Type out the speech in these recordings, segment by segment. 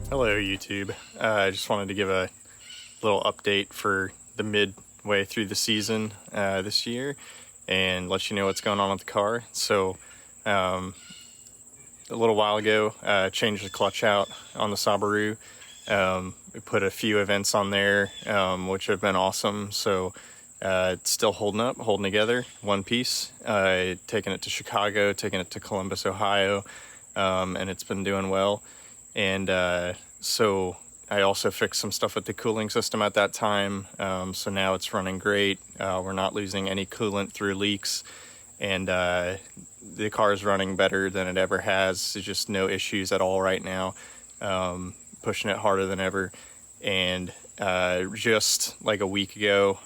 Hello YouTube. I just wanted to give a little update for the midway through the season this year and let you know what's going on with the car. So a little while ago, changed the clutch out on the Subaru. We put a few events on there which have been awesome. So it's still holding up, holding together, one piece. Taking it to Chicago, taking it to Columbus, Ohio, and it's been doing well. And so I also fixed some stuff with the cooling system at that time. So now it's running great. We're not losing any coolant through leaks. And the car is running better than it ever has. There's just no issues at all right now. Pushing it harder than ever. And just like a week ago,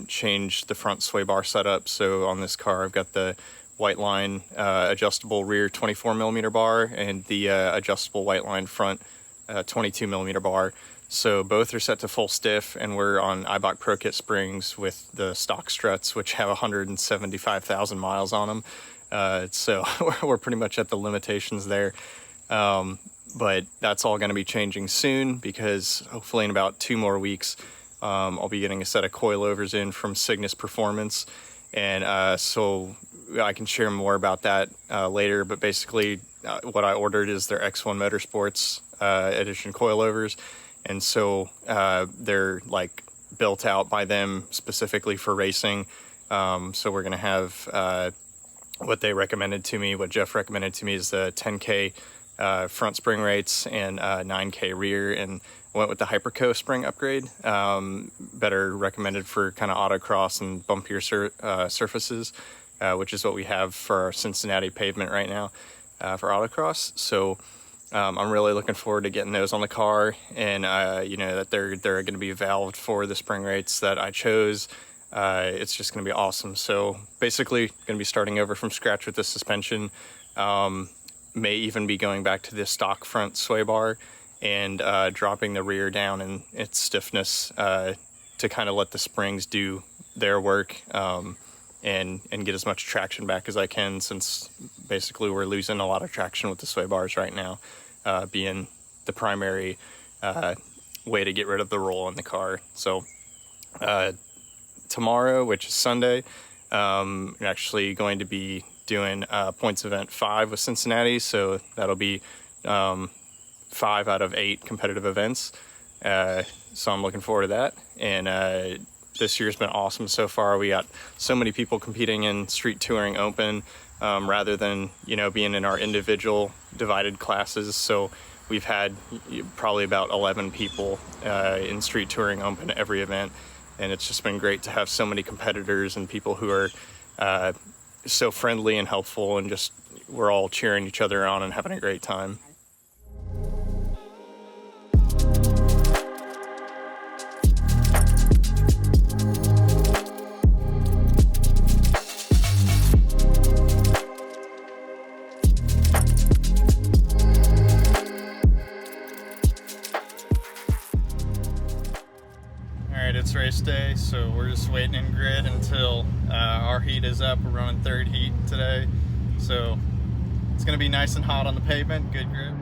changed the front sway bar setup. So on this car, I've got the white line adjustable rear 24 millimeter bar and the adjustable white line front 22 millimeter bar. So both are set to full stiff, and we're on Eibach Pro Kit springs with the stock struts, which have 175,000 miles on them. So we're pretty much at the limitations there. But that's all going to be changing soon, because hopefully in about 2 more weeks, I'll be getting a set of coilovers in from Cygnus Performance. And so I can share more about that later. But basically, what I ordered is their X1 Motorsports edition coilovers. And so they're like built out by them specifically for racing. So we're going to have what they recommended to me, what Jeff recommended to me, is the 10K front spring rates and 9K rear, and went with the Hyperco spring upgrade. Better recommended for kind of autocross and bumpier surfaces, which is what we have for our Cincinnati pavement right now for autocross. So I'm really looking forward to getting those on the car, and that they're going to be valved for the spring rates that I chose. It's just going to be awesome. So basically going to be starting over from scratch with the suspension. May even be going back to the stock front sway bar and dropping the rear down in its stiffness to kind of let the springs do their work and get as much traction back as I can, since basically we're losing a lot of traction with the sway bars right now, being the primary way to get rid of the roll in the car. So tomorrow, which is Sunday, I'm actually going to be doing points event 5 with Cincinnati. So that'll be 5 out of 8 competitive events. So I'm looking forward to that. And this year's been awesome so far. We got so many people competing in Street Touring Open rather than, being in our individual divided classes. So we've had probably about 11 people in Street Touring Open every event. And it's just been great to have so many competitors and people who are so friendly and helpful, and just we're all cheering each other on and having a great time. It's race day, so we're just waiting in grid until our heat is up. We're running 3rd heat today, so it's going to be nice and hot on the pavement, good grip.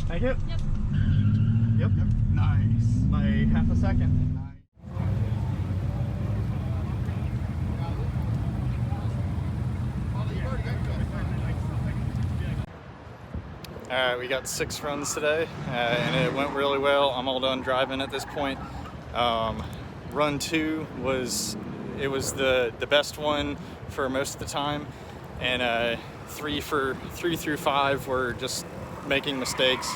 Thank you. Yep. Yep. Nice. By half a second. Alright, we got 6 runs today, and it went really well. I'm all done driving at this point. Run 2 was the best one for most of the time, and 3 through 5 were just making mistakes,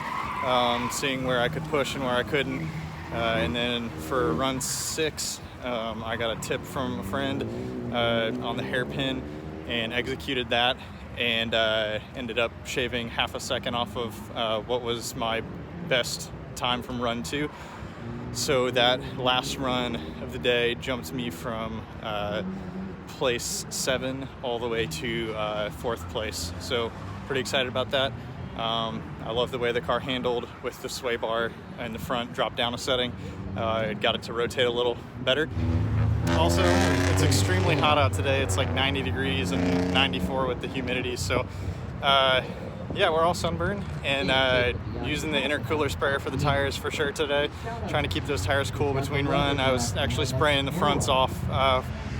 seeing where I could push and where I couldn't. And then for run 6, I got a tip from a friend on the hairpin and executed that, and ended up shaving half a second off of what was my best time from run 2. So that last run of the day jumped me from place 7 all the way to 4th place. So pretty excited about that. I love the way the car handled with the sway bar in the front drop down a setting. It got it to rotate a little better. Also, it's extremely hot out today. It's like 90 degrees and 94 with the humidity. So yeah, we're all sunburned, and using the intercooler sprayer for the tires for sure today. Trying to keep those tires cool between run. I was actually spraying the fronts off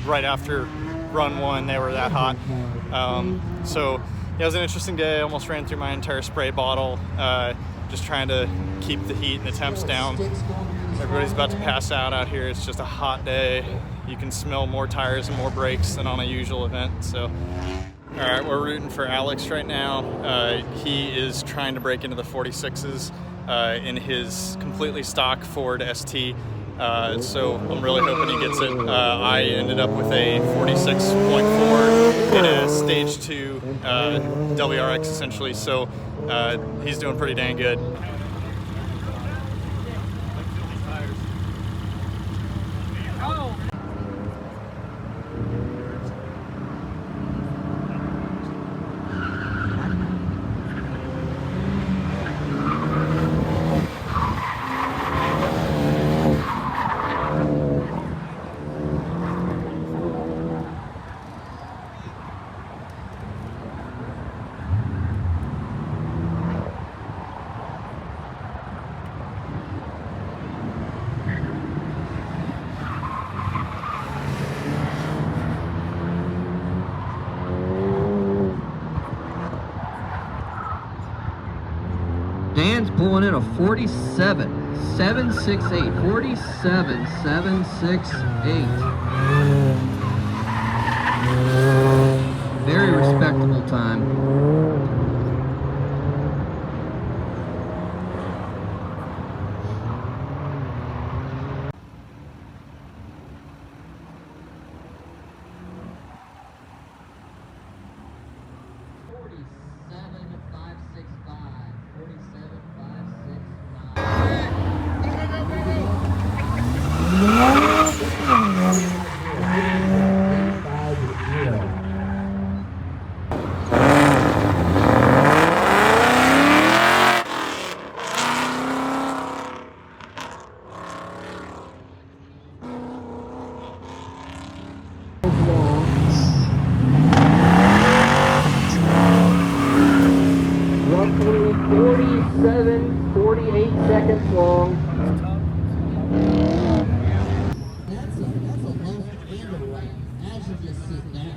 right after run 1. They were that hot. So yeah, it was an interesting day. I almost ran through my entire spray bottle, just trying to keep the heat and the temps down. Everybody's about to pass out here. It's just a hot day. You can smell more tires and more brakes than on a usual event. So, all right, we're rooting for Alex right now. He is trying to break into the 46s in his completely stock Ford ST. So I'm really hoping he gets it. I ended up with a 46.4 in a stage 2 WRX essentially. So he's doing pretty dang good. Dan's pulling in a 47.768. 47.768. Very respectable time. Roughly 48 seconds long. That's a left and a right as you just sit down.